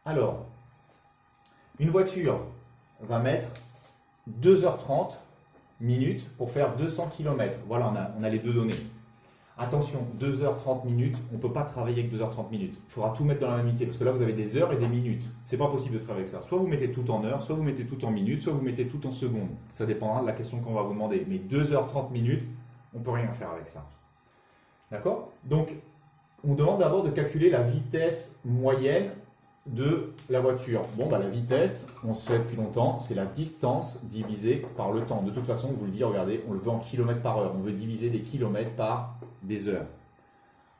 Alors, une voiture va mettre 2h30 minutes pour faire 200 km. Voilà, on a les deux données. Attention, 2h30 minutes, on ne peut pas travailler avec 2h30 minutes. Il faudra tout mettre dans la même unité, parce que là, vous avez des heures et des minutes. C'est pas possible de travailler avec ça. Soit vous mettez tout en heures, soit vous mettez tout en minutes, soit vous mettez tout en secondes. Ça dépendra de la question qu'on va vous demander. Mais 2h30 minutes, on ne peut rien faire avec ça. D'accord? Donc, on demande d'abord de calculer la vitesse moyenne de la voiture. Bon, bah, la vitesse, on sait depuis longtemps, c'est la distance divisée par le temps. De toute façon, on vous le dit, regardez, on le veut en kilomètres par heure. On veut diviser des kilomètres par des heures.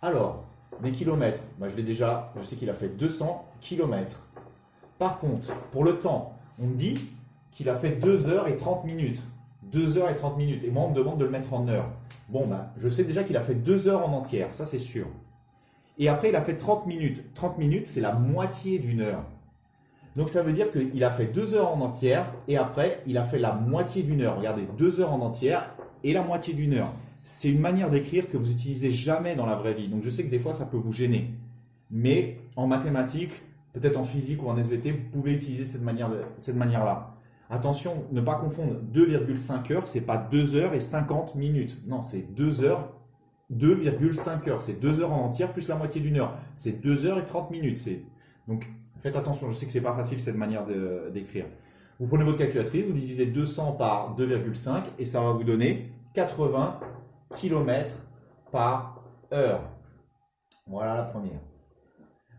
Alors, des kilomètres, bah, je sais qu'il a fait 200 kilomètres. Par contre, pour le temps, on me dit qu'il a fait 2h30 minutes. 2h30 minutes. Et moi, on me demande de le mettre en heures. Bon, bah, je sais déjà qu'il a fait 2 heures en entière, ça c'est sûr. Et après, il a fait 30 minutes. 30 minutes, c'est la moitié d'une heure. Donc, ça veut dire qu'il a fait 2 heures en entière et après, il a fait la moitié d'une heure. Regardez, 2 heures en entière et la moitié d'une heure. C'est une manière d'écrire que vous n'utilisez jamais dans la vraie vie. Donc, je sais que des fois, ça peut vous gêner. Mais en mathématiques, peut-être en physique ou en SVT, vous pouvez utiliser cette manière-là. Attention, ne pas confondre 2,5 heures, c'est pas 2 heures et 50 minutes. Non, c'est 2 heures. 2,5 heures, c'est 2 heures en entière plus la moitié d'une heure. C'est 2h30 minutes. Donc faites attention, je sais que c'est pas facile cette manière d'écrire. Vous prenez votre calculatrice, vous divisez 200 par 2,5 et ça va vous donner 80 km par heure. Voilà la première.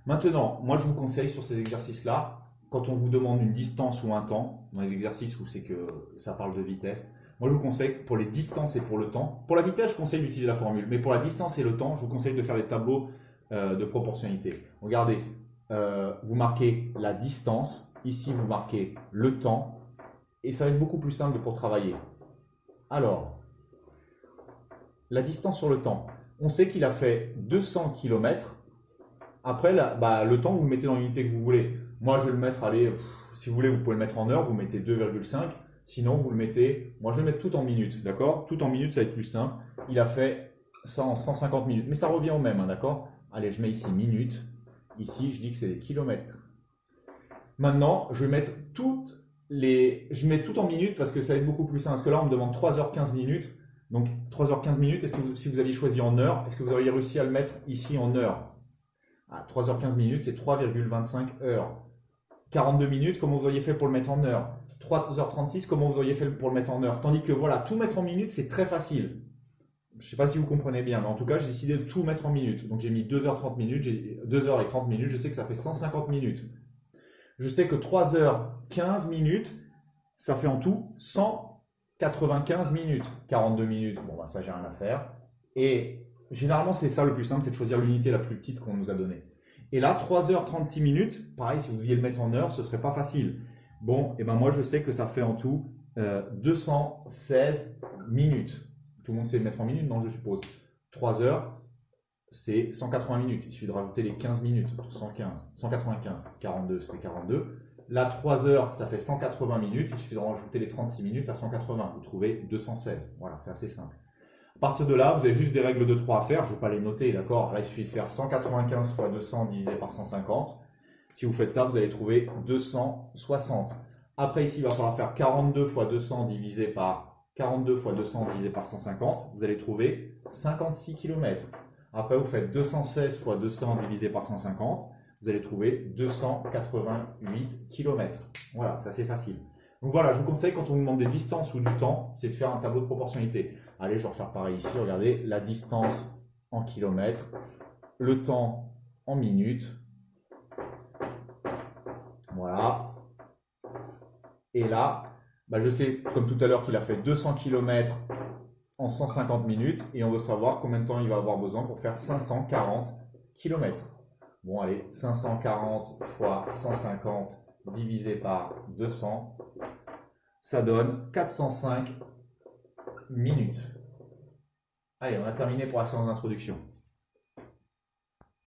Maintenant, moi je vous conseille sur ces exercices-là, quand on vous demande une distance ou un temps, dans les exercices où c'est que ça parle de vitesse, moi, je vous conseille pour les distances et pour le temps. Pour la vitesse, je conseille d'utiliser la formule. Mais pour la distance et le temps, je vous conseille de faire des tableaux de proportionnalité. Regardez, vous marquez la distance. Ici, vous marquez le temps. Et ça va être beaucoup plus simple pour travailler. Alors, la distance sur le temps. On sait qu'il a fait 200 km. Après, le temps, vous le mettez dans l'unité que vous voulez. Moi, je vais le mettre, allez, si vous voulez, vous pouvez le mettre en heures. Vous mettez 2,5. Sinon, vous le mettez, moi je vais mettre tout en minutes, d'accord? Tout en minutes, ça va être plus simple. Il a fait ça en 150 minutes, mais ça revient au même, hein, d'accord? Allez, je mets ici minutes. Ici, je dis que c'est des kilomètres. Maintenant, je vais mettre je mets tout en minutes parce que ça va être beaucoup plus simple. Parce que là, on me demande 3h15 minutes. Donc, 3h15 minutes, si vous aviez choisi en heures, est-ce que vous auriez réussi à le mettre ici en heures? 3h15 minutes, c'est 3,25 heures. 42 minutes, comment vous auriez fait pour le mettre en heures? 3h36, comment vous auriez fait pour le mettre en heure? Tandis que voilà, tout mettre en minutes, c'est très facile. Je ne sais pas si vous comprenez bien, mais en tout cas, j'ai décidé de tout mettre en minutes. Donc j'ai mis 2h30 minutes, 2h30 minutes, je sais que ça fait 150 minutes. Je sais que 3h15 minutes, ça fait en tout 195 minutes. 42 minutes, bon bah ça j'ai rien à faire. Et généralement, c'est ça le plus simple, c'est de choisir l'unité la plus petite qu'on nous a donnée. Et là, 3h36 minutes, pareil, si vous deviez le mettre en heure, ce serait pas facile. Bon, et ben moi je sais que ça fait en tout 216 minutes. Tout le monde sait le mettre en minutes, non, je suppose. 3 heures, c'est 180 minutes. Il suffit de rajouter les 15 minutes, 115, 195, 42, c'était 42. Là, 3 heures, ça fait 180 minutes. Il suffit de rajouter les 36 minutes à 180. Vous trouvez 216. Voilà, c'est assez simple. À partir de là, vous avez juste des règles de 3 à faire. Je ne vais pas les noter, d'accord? Là, il suffit de faire 195 fois 200 divisé par 150. Si vous faites ça, vous allez trouver 260. Après, ici, il va falloir faire 42 fois 200 divisé par 42 fois 200 divisé par 150. Vous allez trouver 56 km. Après, vous faites 216 fois 200 divisé par 150. Vous allez trouver 288 km. Voilà, c'est assez facile. Donc voilà, je vous conseille quand on vous demande des distances ou du temps, c'est de faire un tableau de proportionnalité. Allez, je vais refaire pareil ici. Regardez, la distance en kilomètres, le temps en minutes. Voilà. Et là, je sais, comme tout à l'heure, qu'il a fait 200 km en 150 minutes. Et on veut savoir combien de temps il va avoir besoin pour faire 540 km. Bon, allez, 540 fois 150 divisé par 200, ça donne 405 minutes. Allez, on a terminé pour la séance d'introduction.